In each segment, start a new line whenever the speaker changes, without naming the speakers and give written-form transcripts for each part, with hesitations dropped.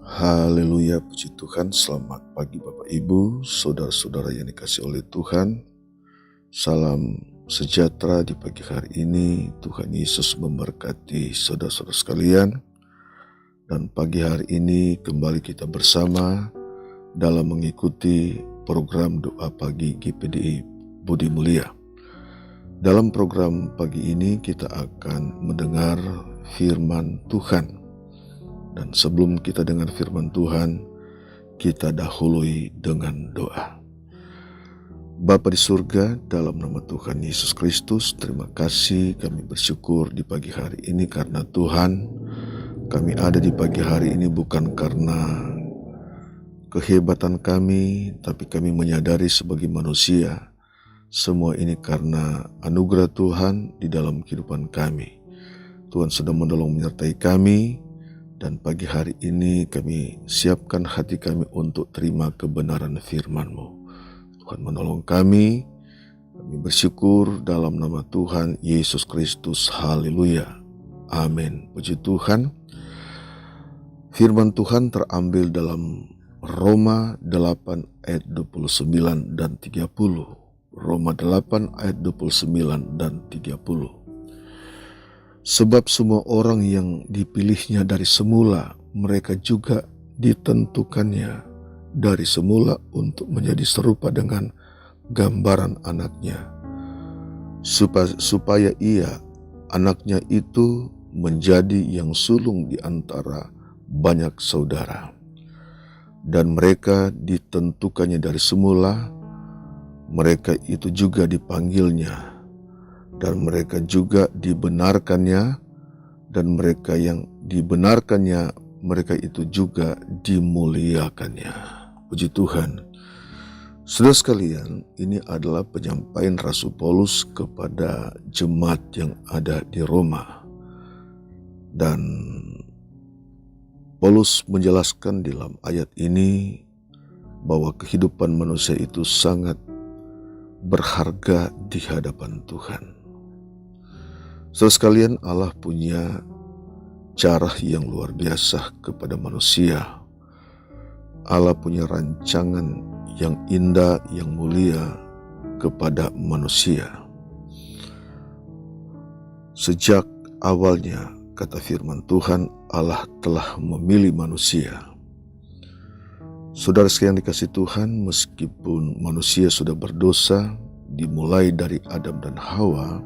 Haleluya, puji Tuhan. Selamat pagi Bapak Ibu, saudara-saudara yang dikasihi oleh Tuhan. Salam sejahtera di pagi hari ini. Tuhan Yesus memberkati saudara-saudara sekalian. Dan pagi hari ini kembali kita bersama dalam mengikuti program doa pagi GPDI Budi Mulia. Dalam program pagi ini kita akan mendengar firman Tuhan. Dan sebelum kita dengar firman Tuhan, kita dahului dengan doa. Bapa di surga, dalam nama Tuhan Yesus Kristus, terima kasih, kami bersyukur di pagi hari ini karena Tuhan, kami ada di pagi hari ini bukan karena kehebatan kami, tapi kami menyadari sebagai manusia, semua ini karena anugerah Tuhan di dalam kehidupan kami. Tuhan sedang menolong menyertai kami. Dan pagi hari ini kami siapkan hati kami untuk terima kebenaran firman-Mu. Tuhan menolong kami bersyukur dalam nama Tuhan Yesus Kristus. Haleluya. Amin. Puji Tuhan. Firman Tuhan terambil dalam Roma 8 ayat 29 dan 30. Roma 8 ayat 29 dan 30. Sebab semua orang yang dipilihnya dari semula, mereka juga ditentukannya dari semula untuk menjadi serupa dengan gambaran anaknya, supaya ia, anaknya itu, menjadi yang sulung di antara banyak saudara. Dan mereka ditentukannya dari semula, mereka itu juga dipanggilnya. Dan mereka juga dibenarkannya, dan mereka yang dibenarkannya, mereka itu juga dimuliakannya. Puji Tuhan. Saudara sekalian, ini adalah penyampaian Rasul Paulus kepada jemaat yang ada di Roma. Dan Paulus menjelaskan dalam ayat ini bahwa kehidupan manusia itu sangat berharga di hadapan Tuhan. Saudara sekalian, Allah punya cara yang luar biasa kepada manusia. Allah punya rancangan yang indah, yang mulia kepada manusia. Sejak awalnya, kata firman Tuhan, Allah telah memilih manusia. Saudara sekalian dikasihi Tuhan, meskipun manusia sudah berdosa, dimulai dari Adam dan Hawa,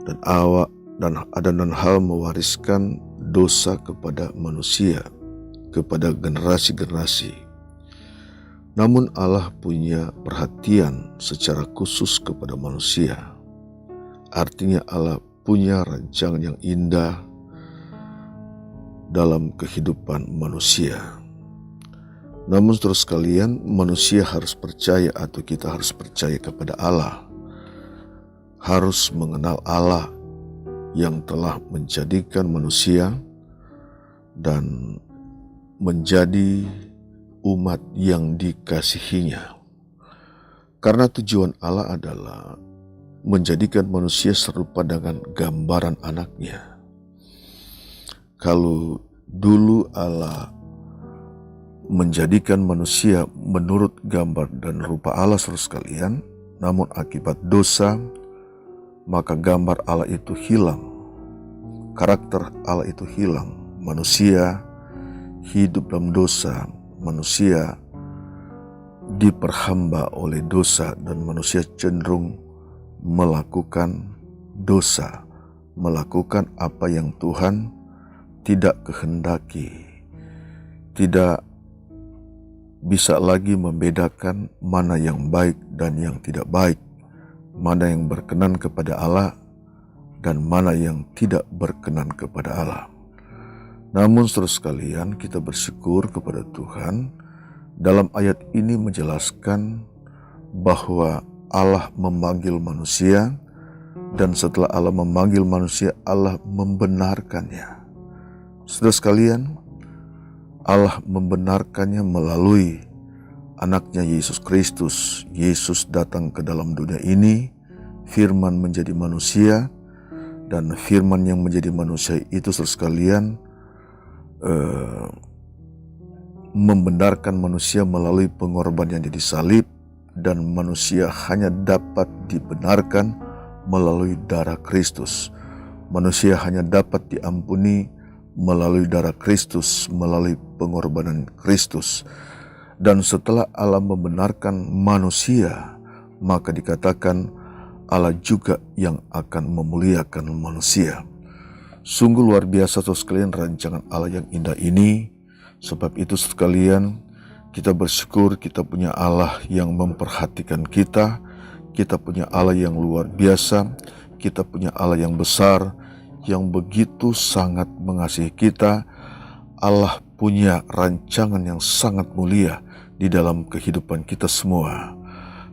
dan Adam dan Hawa mewariskan dosa kepada manusia, kepada generasi-generasi. Namun Allah punya perhatian secara khusus kepada manusia. Artinya Allah punya rancangan yang indah dalam kehidupan manusia. Namun terus sekalian, manusia harus percaya atau kita harus percaya kepada Allah. Harus mengenal Allah yang telah menjadikan manusia dan menjadi umat yang dikasihinya. Karena tujuan Allah adalah menjadikan manusia serupa dengan gambaran anaknya. Kalau dulu Allah menjadikan manusia menurut gambar dan rupa Allah saudara sekalian, namun akibat dosa, maka gambar Allah itu hilang, karakter Allah itu hilang. Manusia hidup dalam dosa, manusia diperhamba oleh dosa, dan manusia cenderung melakukan dosa, melakukan apa yang Tuhan tidak kehendaki, tidak bisa lagi membedakan mana yang baik dan yang tidak baik, mana yang berkenan kepada Allah dan mana yang tidak berkenan kepada Allah. Namun saudara sekalian, kita bersyukur kepada Tuhan. Dalam ayat ini menjelaskan bahwa Allah memanggil manusia, dan setelah Allah memanggil manusia, Allah membenarkannya. Saudara sekalian, Allah membenarkannya melalui anaknya Yesus Kristus. Yesus datang ke dalam dunia ini, firman menjadi manusia, dan firman yang menjadi manusia itu saudara sekalian membenarkan manusia melalui pengorbanan yang disalib, dan manusia hanya dapat dibenarkan melalui darah Kristus. Manusia hanya dapat diampuni melalui darah Kristus, melalui pengorbanan Kristus. Dan setelah Allah membenarkan manusia, maka dikatakan Allah juga yang akan memuliakan manusia. Sungguh luar biasa saudara sekalian rancangan Allah yang indah ini. Sebab itu sekalian, kita bersyukur kita punya Allah yang memperhatikan kita. Kita punya Allah yang luar biasa. Kita punya Allah yang besar, yang begitu sangat mengasihi kita. Allah punya rancangan yang sangat mulia di dalam kehidupan kita semua.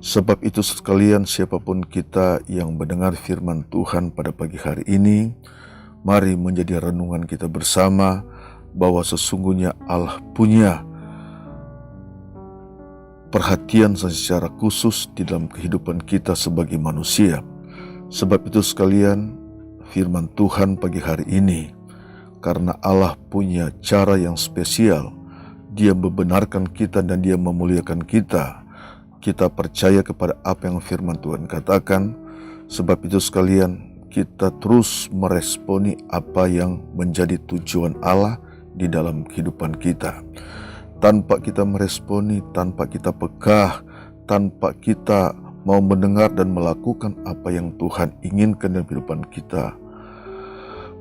Sebab itu sekalian, siapapun kita yang mendengar firman Tuhan pada pagi hari ini, mari menjadi renungan kita bersama bahwa sesungguhnya Allah punya perhatian secara khusus di dalam kehidupan kita sebagai manusia. Sebab itu sekalian, firman Tuhan pagi hari ini, karena Allah punya cara yang spesial, Dia membenarkan kita dan Dia memuliakan kita. Kita percaya kepada apa yang firman Tuhan katakan. Sebab itu sekalian, kita terus meresponi apa yang menjadi tujuan Allah di dalam kehidupan kita. Tanpa kita meresponi, tanpa kita pekah, tanpa kita mau mendengar dan melakukan apa yang Tuhan inginkan dalam kehidupan kita,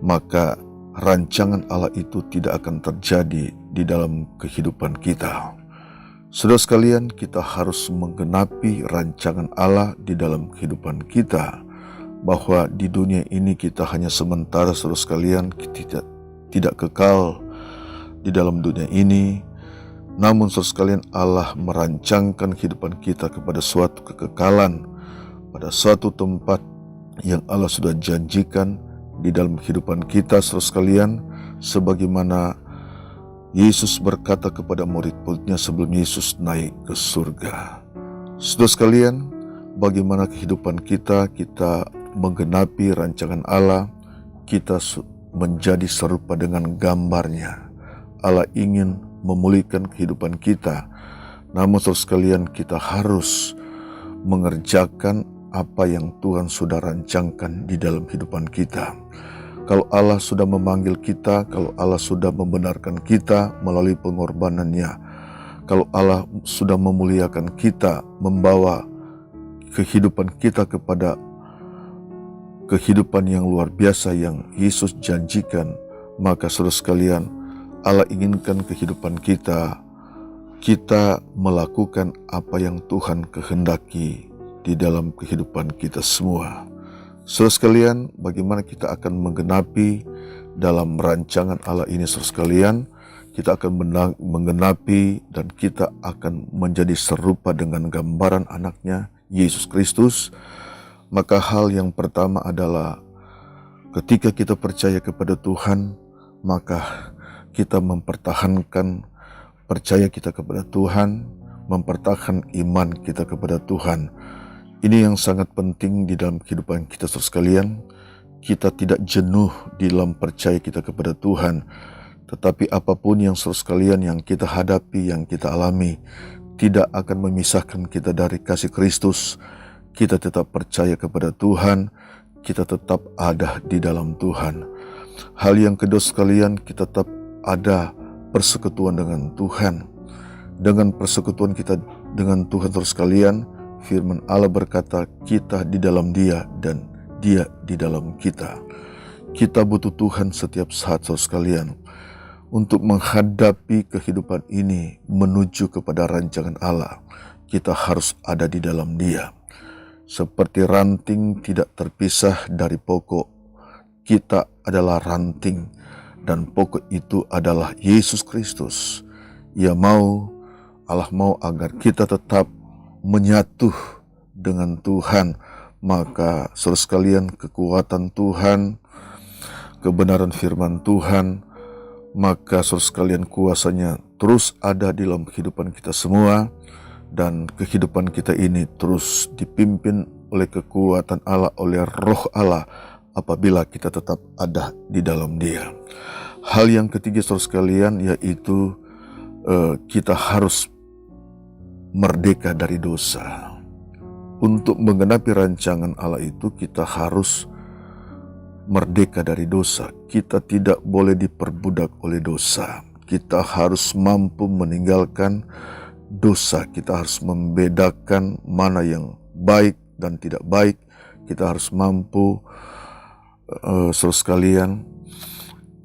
maka rancangan Allah itu tidak akan terjadi di dalam kehidupan kita. Saudara sekalian, kita harus menggenapi rancangan Allah di dalam kehidupan kita, bahwa di dunia ini kita hanya sementara, saudara sekalian, tidak kekal di dalam dunia ini. Namun saudara sekalian, Allah merancangkan kehidupan kita kepada suatu kekekalan, pada suatu tempat yang Allah sudah janjikan di dalam kehidupan kita, saudara sekalian, sebagaimana Yesus berkata kepada murid-muridnya sebelum Yesus naik ke surga. Saudara sekalian, bagaimana kehidupan kita menggenapi rancangan Allah, kita menjadi serupa dengan gambarnya. Allah ingin memulihkan kehidupan kita. Namun saudara sekalian, kita harus mengerjakan apa yang Tuhan sudah rancangkan di dalam kehidupan kita. Kalau Allah sudah memanggil kita, kalau Allah sudah membenarkan kita melalui pengorbanannya, kalau Allah sudah memuliakan kita, membawa kehidupan kita kepada kehidupan yang luar biasa yang Yesus janjikan, maka saudara sekalian, Allah inginkan kehidupan kita melakukan apa yang Tuhan kehendaki di dalam kehidupan kita semua. Saudara sekalian, bagaimana kita akan menggenapi dalam rancangan Allah ini, saudara sekalian? Kita akan menggenapi dan kita akan menjadi serupa dengan gambaran anaknya, Yesus Kristus. Maka hal yang pertama adalah ketika kita percaya kepada Tuhan, maka kita mempertahankan percaya kita kepada Tuhan, mempertahankan iman kita kepada Tuhan. Ini yang sangat penting di dalam kehidupan kita sekalian. Kita tidak jenuh di dalam percaya kita kepada Tuhan. Tetapi apapun yang sekalian yang kita hadapi, yang kita alami, tidak akan memisahkan kita dari kasih Kristus. Kita tetap percaya kepada Tuhan, kita tetap ada di dalam Tuhan. Hal yang kedua sekalian, kita tetap ada persekutuan dengan Tuhan. Dengan persekutuan kita dengan Tuhan terus sekalian, firman Allah berkata, kita di dalam Dia dan Dia di dalam kita. Kita butuh Tuhan setiap saat, saudara sekalian, untuk menghadapi kehidupan ini menuju kepada rancangan Allah. Kita harus ada di dalam Dia. Seperti ranting tidak terpisah dari pokok, kita adalah ranting dan pokok itu adalah Yesus Kristus. Allah mau agar kita tetap menyatu dengan Tuhan. Maka saudara sekalian, kekuatan Tuhan, kebenaran firman Tuhan, maka saudara sekalian kuasanya terus ada di dalam kehidupan kita semua. Dan kehidupan kita ini terus dipimpin oleh kekuatan Allah, oleh roh Allah, apabila kita tetap ada di dalam Dia. Hal yang ketiga saudara sekalian, yaitu kita harus merdeka dari dosa. Untuk menggenapi rancangan Allah itu kita harus merdeka dari dosa. Kita tidak boleh diperbudak oleh dosa. Kita harus mampu meninggalkan dosa. Kita harus membedakan mana yang baik dan tidak baik. Kita harus mampu, saudara sekalian,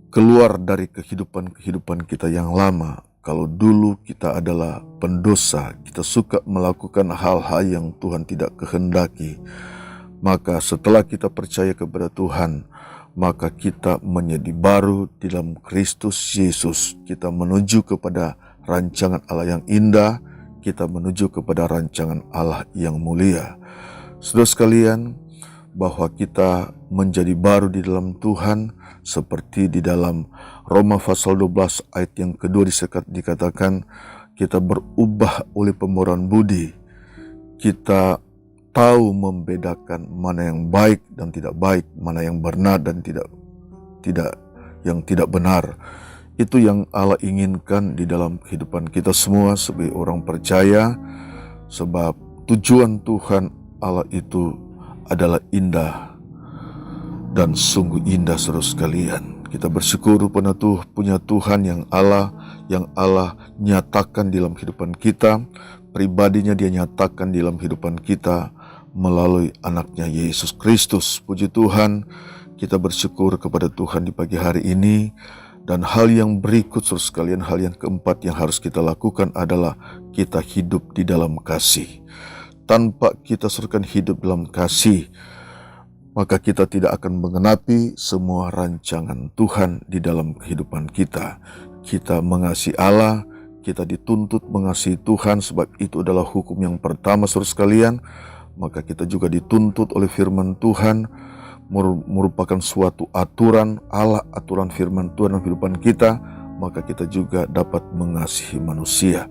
keluar dari kehidupan kita yang lama. Kalau dulu kita adalah pendosa, kita suka melakukan hal-hal yang Tuhan tidak kehendaki, maka setelah kita percaya kepada Tuhan, maka kita menjadi baru di dalam Kristus Yesus. Kita menuju kepada rancangan Allah yang indah, kita menuju kepada rancangan Allah yang mulia. Saudara sekalian, bahwa kita menjadi baru di dalam Tuhan, seperti di dalam Roma pasal 12 ayat yang kedua dikatakan, kita berubah oleh pemurahan budi. Kita tahu membedakan mana yang baik dan tidak baik, mana yang benar dan yang tidak benar. Itu yang Allah inginkan di dalam kehidupan kita semua sebagai orang percaya, sebab tujuan Tuhan Allah itu adalah indah dan sungguh indah, saudara sekalian. Kita bersyukur punya Tuhan yang Allah nyatakan di dalam kehidupan kita, pribadinya Dia nyatakan di dalam kehidupan kita melalui anaknya Yesus Kristus. Puji Tuhan, kita bersyukur kepada Tuhan di pagi hari ini. Dan hal yang berikut, saudara sekalian, hal yang keempat yang harus kita lakukan adalah kita hidup di dalam kasih. Tanpa kita serahkan hidup dalam kasih, maka kita tidak akan mengenapi semua rancangan Tuhan di dalam kehidupan kita. Kita mengasihi Allah, kita dituntut mengasihi Tuhan, sebab itu adalah hukum yang pertama, saudara sekalian. Maka kita juga dituntut oleh firman Tuhan, merupakan suatu aturan Allah, aturan firman Tuhan dalam kehidupan kita. Maka kita juga dapat mengasihi manusia.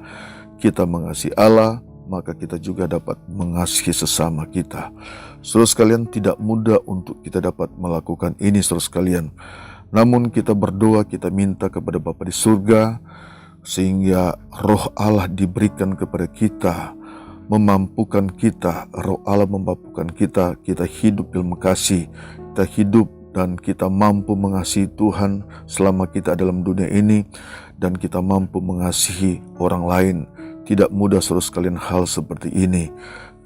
Kita mengasihi Allah, maka kita juga dapat mengasihi sesama kita. Saudara sekalian, tidak mudah untuk kita dapat melakukan ini, saudara sekalian. Namun kita berdoa, kita minta kepada Bapa di surga, sehingga roh Allah diberikan kepada kita, memampukan kita, roh Allah memampukan kita, kita hidup dalam kasih, kita hidup dan kita mampu mengasihi Tuhan selama kita dalam dunia ini, dan kita mampu mengasihi orang lain. Tidak mudah, saudara sekalian, hal seperti ini.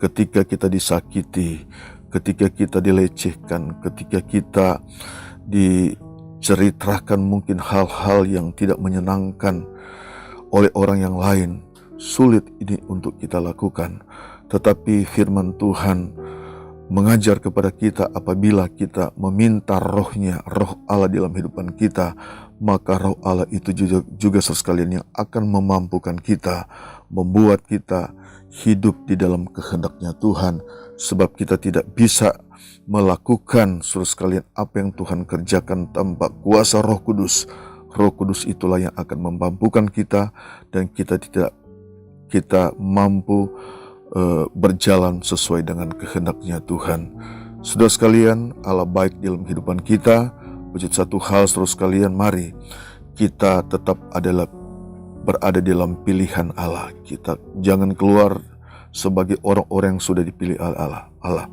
Ketika kita disakiti, ketika kita dilecehkan, ketika kita diceritakan mungkin hal-hal yang tidak menyenangkan oleh orang yang lain, sulit ini untuk kita lakukan. Tetapi firman Tuhan mengajar kepada kita, apabila kita meminta rohnya, roh Allah dalam kehidupan kita, maka roh Allah itu juga sekalian yang akan memampukan kita, membuat kita hidup di dalam kehendaknya Tuhan. Sebab kita tidak bisa melakukan, saudara sekalian, apa yang Tuhan kerjakan tanpa kuasa Roh Kudus. Roh Kudus itulah yang akan memampukan kita, dan kita mampu berjalan sesuai dengan kehendaknya Tuhan. Saudara sekalian, Allah baik dalam kehidupan kita. Puji satu hal, saudara sekalian, mari kita tetap berada dalam pilihan Allah. Kita jangan keluar sebagai orang-orang yang sudah dipilih Allah.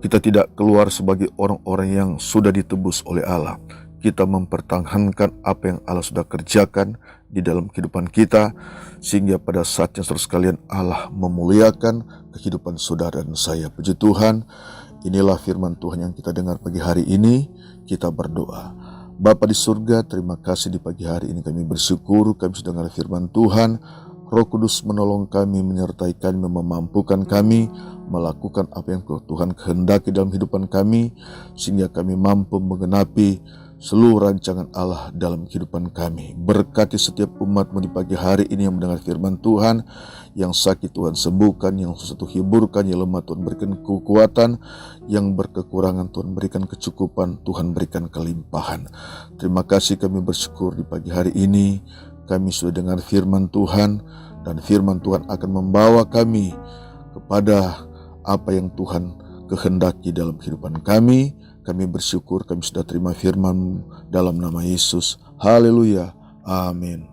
Kita tidak keluar sebagai orang-orang yang sudah ditebus oleh Allah. Kita mempertahankan apa yang Allah sudah kerjakan di dalam kehidupan kita, sehingga pada saatnya, saudara sekalian, Allah memuliakan kehidupan saudara dan saya. Puji Tuhan, inilah firman Tuhan yang kita dengar pagi hari ini. Kita berdoa. Bapa di surga, terima kasih di pagi hari ini kami bersyukur kami sudah dengar firman Tuhan. Roh Kudus menolong kami, menyertai kami, memampukan kami melakukan apa yang Tuhan kehendaki dalam kehidupan kami, sehingga kami mampu menggenapi seluruh rancangan Allah dalam kehidupan kami. Berkati setiap umat-Mu di pagi hari ini yang mendengar firman Tuhan. Yang sakit Tuhan sembuhkan, yang susah Tuhan hiburkan, yang lemah Tuhan berikan kekuatan, yang berkekurangan Tuhan berikan kecukupan, Tuhan berikan kelimpahan. Terima kasih, kami bersyukur di pagi hari ini kami sudah dengar firman Tuhan, dan firman Tuhan akan membawa kami kepada apa yang Tuhan kehendaki dalam kehidupan kami. Kami bersyukur kami sudah terima firman dalam nama Yesus. Haleluya. Amin.